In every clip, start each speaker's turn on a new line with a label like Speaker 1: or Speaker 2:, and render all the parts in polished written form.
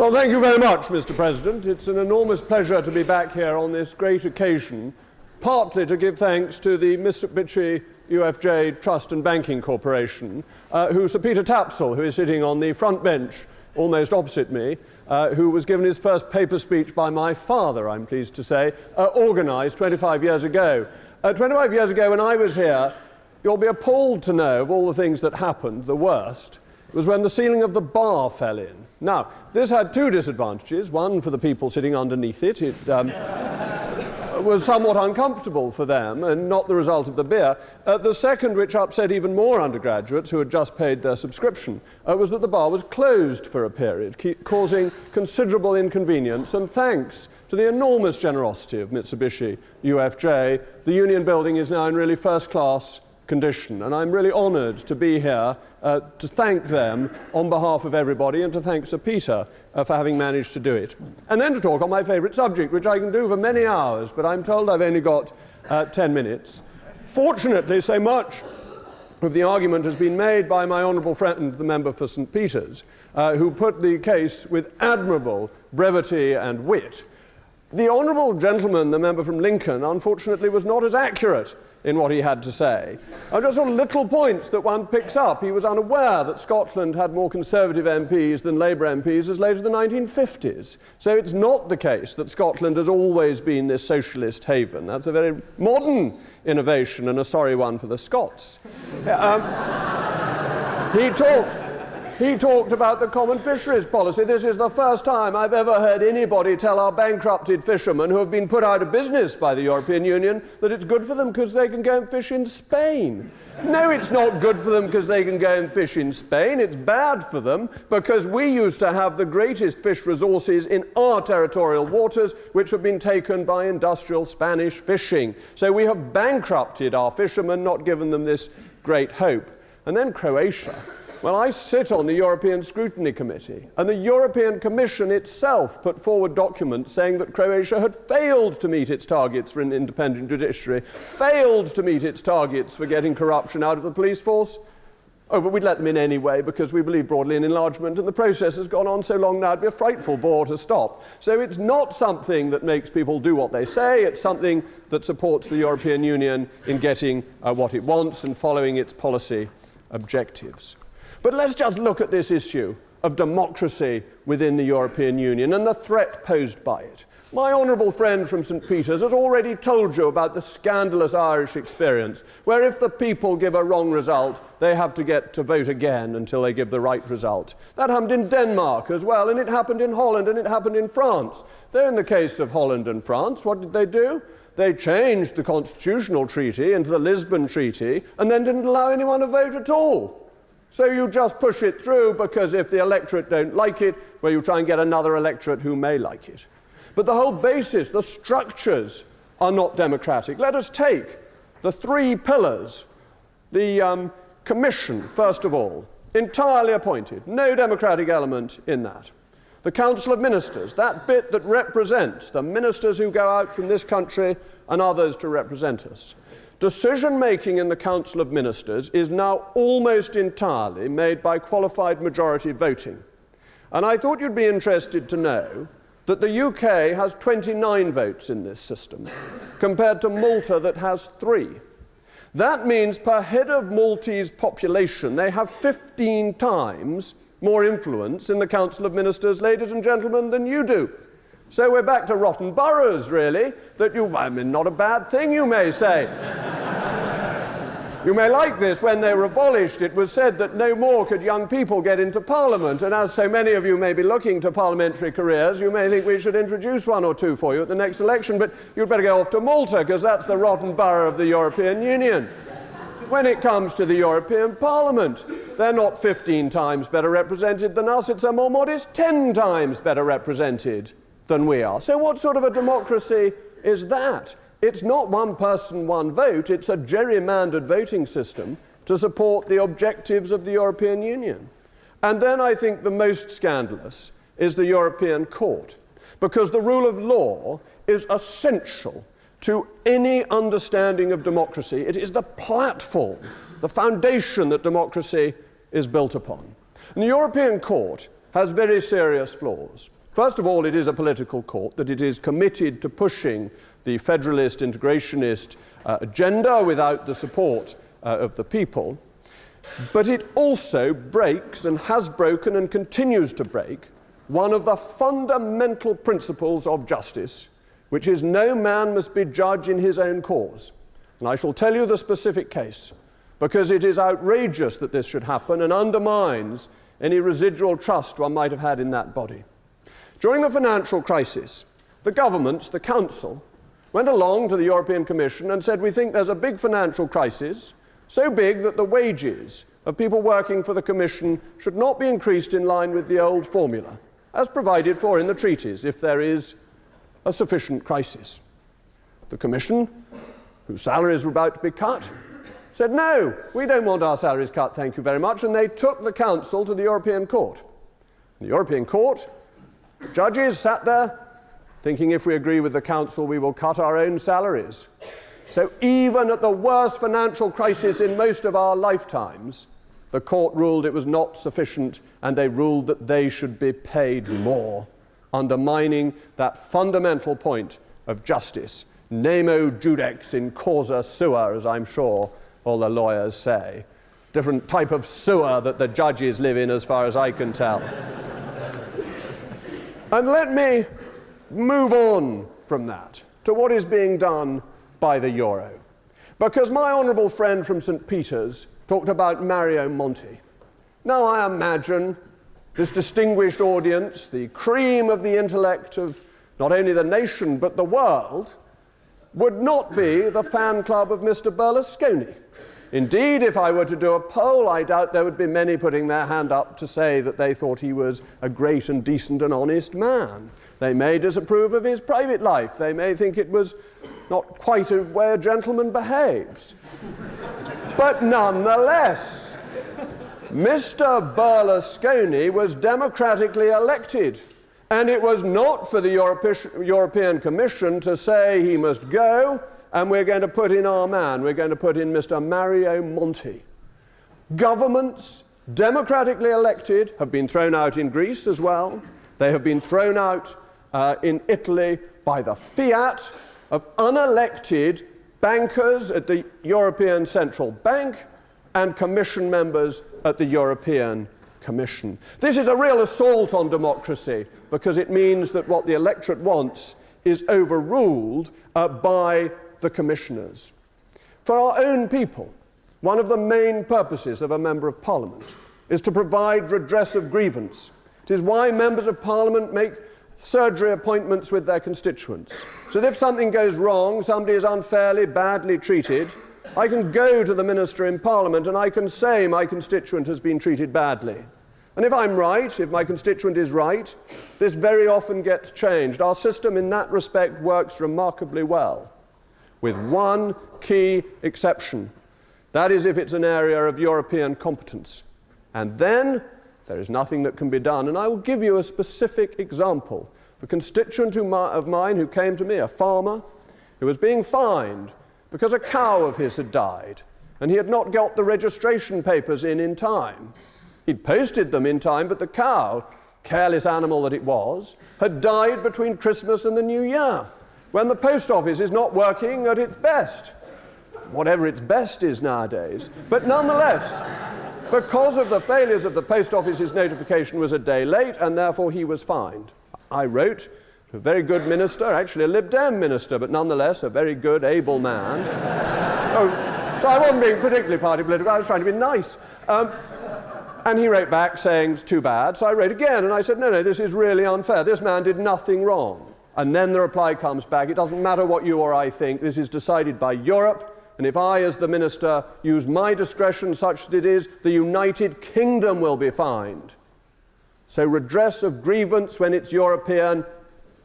Speaker 1: Well, thank you very much, Mr. President. It's an enormous pleasure to be back here on this great occasion, partly to give thanks to the Mitsubishi UFJ Trust and Banking Corporation, who Sir Peter Tapsell, who is sitting on the front bench almost opposite me, who was given his first paper speech by my father, I'm pleased to say, organised 25 years ago. 25 years ago when I was here, you'll be appalled to know of all the things that happened, the worst, was when the ceiling of the bar fell in. Now, this had two disadvantages. One, for the people sitting underneath it. It was somewhat uncomfortable for them and not the result of the beer. The second, which upset even more undergraduates who had just paid their subscription, was that the bar was closed for a period, causing considerable inconvenience. And thanks to the enormous generosity of Mitsubishi UFJ, the Union Building is now in really first-class condition, and I'm really honoured to be here to thank them on behalf of everybody and to thank Sir Peter for having managed to do it. And then to talk on my favourite subject, which I can do for many hours, but I'm told I've only got 10 minutes. Fortunately, so much of the argument has been made by my honourable friend, the member for St Peters, who put the case with admirable brevity and wit. The honourable gentleman, the member from Lincoln, unfortunately was not as accurate in what he had to say. Just sort of little points that one picks up. He was unaware that Scotland had more Conservative MPs than Labour MPs as late as the 1950s. So it's not the case that Scotland has always been this socialist haven. That's a very modern innovation and a sorry one for the Scots. He talked about the common fisheries policy. This is the first time I've ever heard anybody tell our bankrupted fishermen who have been put out of business by the European Union that it's good for them because they can go and fish in Spain. No, it's not good for them because they can go and fish in Spain. It's bad for them because we used to have the greatest fish resources in our territorial waters, which have been taken by industrial Spanish fishing. So we have bankrupted our fishermen, not given them this great hope. And then Croatia. Well, I sit on the European Scrutiny Committee, and the European Commission itself put forward documents saying that Croatia had failed to meet its targets for an independent judiciary, failed to meet its targets for getting corruption out of the police force. Oh, but we'd let them in anyway because we believe broadly in enlargement, and the process has gone on so long now it'd be a frightful bore to stop. So it's not something that makes people do what they say, it's something that supports the European Union in getting what it wants and following its policy objectives. But let's just look at this issue of democracy within the European Union and the threat posed by it. My honourable friend from St Peters has already told you about the scandalous Irish experience, where if the people give a wrong result, they have to get to vote again until they give the right result. That happened in Denmark as well, and it happened in Holland, and it happened in France. Though in the case of Holland and France, what did they do? They changed the constitutional treaty into the Lisbon Treaty and then didn't allow anyone to vote at all. So you just push it through because if the electorate don't like it, well, you try and get another electorate who may like it. But the whole basis, the structures are not democratic. Let us take the three pillars. The Commission, first of all, entirely appointed, no democratic element in that. The Council of Ministers, that bit that represents the ministers who go out from this country and others to represent us. Decision-making in the Council of Ministers is now almost entirely made by qualified majority voting. And I thought you'd be interested to know that the UK has 29 votes in this system, compared to Malta that has 3. That means per head of Maltese population, they have 15 times more influence in the Council of Ministers, ladies and gentlemen, than you do. So we're back to rotten boroughs, really, not a bad thing, you may say. You may like this. When they were abolished, it was said that no more could young people get into Parliament, and as so many of you may be looking to parliamentary careers, you may think we should introduce one or two for you at the next election, but you'd better go off to Malta, because that's the rotten borough of the European Union. When it comes to the European Parliament, they're not 15 times better represented than us, it's a more modest 10 times better represented than we are. So what sort of a democracy is that? It's not one person, one vote, it's a gerrymandered voting system to support the objectives of the European Union. And then I think the most scandalous is the European Court, because the rule of law is essential to any understanding of democracy. It is the platform, the foundation that democracy is built upon. And the European Court has very serious flaws. First of all, it is a political court, that it is committed to pushing the federalist, integrationist agenda without the support of the people. But it also breaks and has broken and continues to break one of the fundamental principles of justice, which is no man must be judge in his own cause. And I shall tell you the specific case, because it is outrageous that this should happen and undermines any residual trust one might have had in that body. During the financial crisis, the governments, the Council, went along to the European Commission and said, we think there's a big financial crisis, so big that the wages of people working for the Commission should not be increased in line with the old formula, as provided for in the treaties, if there is a sufficient crisis. The Commission, whose salaries were about to be cut, said, no, we don't want our salaries cut, thank you very much, and they took the Council to the European Court. The European Court, the judges sat there thinking, if we agree with the Council, we will cut our own salaries. So even at the worst financial crisis in most of our lifetimes, the court ruled it was not sufficient, and they ruled that they should be paid more, undermining that fundamental point of justice. Nemo judex in causa sua, as I'm sure all the lawyers say. Different type of sewer that the judges live in, as far as I can tell. And let me move on from that to what is being done by the euro. Because my honourable friend from St. Peter's talked about Mario Monti. Now I imagine this distinguished audience, the cream of the intellect of not only the nation but the world, would not be the fan club of Mr. Berlusconi. Indeed, if I were to do a poll, I doubt there would be many putting their hand up to say that they thought he was a great and decent and honest man. They may disapprove of his private life. They may think it was not quite a way a gentleman behaves. But nonetheless, Mr. Berlusconi was democratically elected, and it was not for the European Commission to say he must go, and we're going to put in our man. We're going to put in Mr. Mario Monti. Governments, democratically elected, have been thrown out in Greece as well. They have been thrown out in Italy by the fiat of unelected bankers at the European Central Bank and Commission members at the European Commission. This is a real assault on democracy, because it means that what the electorate wants is overruled by the commissioners. For our own people, one of the main purposes of a Member of Parliament is to provide redress of grievance. It is why members of Parliament make surgery appointments with their constituents. So that if something goes wrong, somebody is unfairly, badly treated, I can go to the minister in Parliament and I can say my constituent has been treated badly. And if I'm right, if my constituent is right, this very often gets changed. Our system in that respect works remarkably well, with one key exception. That is if it's an area of European competence. And then there is nothing that can be done. And I will give you a specific example. A constituent of mine who came to me, a farmer, who was being fined because a cow of his had died, and he had not got the registration papers in time. He'd posted them in time, but the cow, careless animal that it was, had died between Christmas and the New Year, when the post office is not working at its best, whatever its best is nowadays. But nonetheless, because of the failures of the post office, his notification was a day late, and therefore he was fined. I wrote to a very good minister, actually a Lib Dem minister, but nonetheless a very good, able man. So I wasn't being particularly party political, I was trying to be nice. And he wrote back saying, it's too bad. So I wrote again, and I said, no, this is really unfair. This man did nothing wrong. And then the reply comes back, it doesn't matter what you or I think, this is decided by Europe, and if I, as the minister, use my discretion such that it is, the United Kingdom will be fined. So redress of grievance when it's European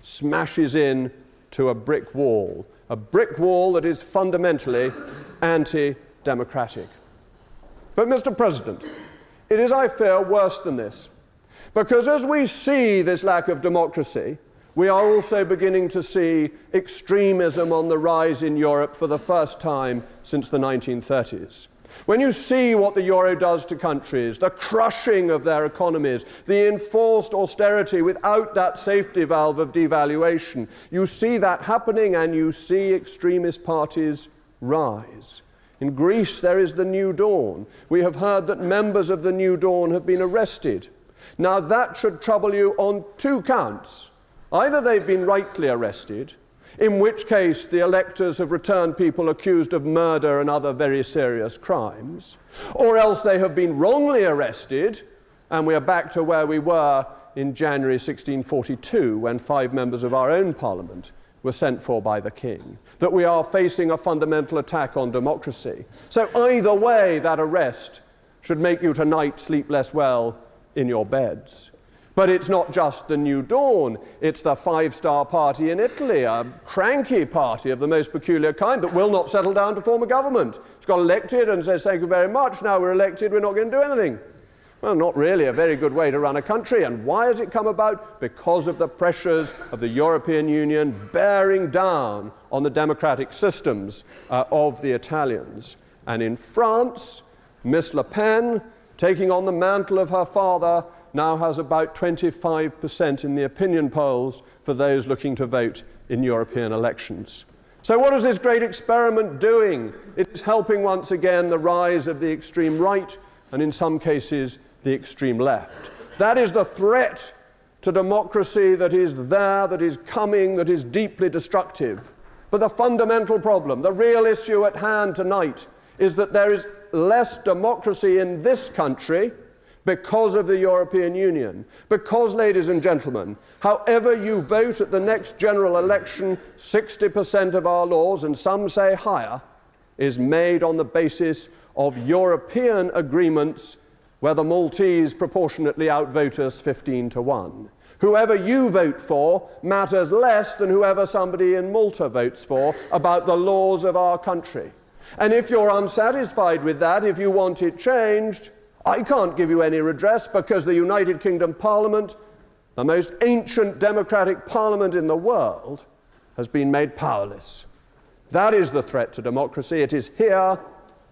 Speaker 1: smashes in to a brick wall that is fundamentally anti-democratic. But, Mr. President, it is, I fear, worse than this. Because as we see this lack of democracy, we are also beginning to see extremism on the rise in Europe for the first time since the 1930s. When you see what the euro does to countries, the crushing of their economies, the enforced austerity without that safety valve of devaluation, you see that happening and you see extremist parties rise. In Greece, there is the New Dawn. We have heard that members of the New Dawn have been arrested. Now, that should trouble you on two counts. Either they've been rightly arrested, in which case the electors have returned people accused of murder and other very serious crimes, or else they have been wrongly arrested, and we are back to where we were in January 1642, when 5 members of our own parliament were sent for by the king, that we are facing a fundamental attack on democracy. So either way, that arrest should make you tonight sleep less well in your beds. But it's not just the New Dawn, it's the Five-Star Party in Italy, a cranky party of the most peculiar kind that will not settle down to form a government. It's got elected and says, thank you very much, now we're elected, we're not going to do anything. Well, not really a very good way to run a country. And why has it come about? Because of the pressures of the European Union bearing down on the democratic systems of the Italians. And in France, Miss Le Pen, taking on the mantle of her father, now has about 25% in the opinion polls for those looking to vote in European elections. So what is this great experiment doing? It's helping once again the rise of the extreme right and in some cases the extreme left. That is the threat to democracy that is there, that is coming, that is deeply destructive. But the fundamental problem, the real issue at hand tonight, is that there is less democracy in this country because of the European Union. Because, ladies and gentlemen, however you vote at the next general election, 60% of our laws, and some say higher, is made on the basis of European agreements where the Maltese proportionately outvote us 15-1. Whoever you vote for matters less than whoever somebody in Malta votes for about the laws of our country. And if you're unsatisfied with that, if you want it changed, I can't give you any redress because the United Kingdom Parliament, the most ancient democratic parliament in the world, has been made powerless. That is the threat to democracy. It is here,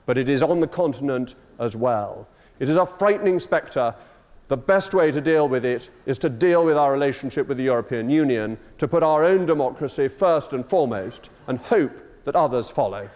Speaker 1: but it is on the continent as well. It is a frightening spectre. The best way to deal with it is to deal with our relationship with the European Union, to put our own democracy first and foremost, and hope that others follow.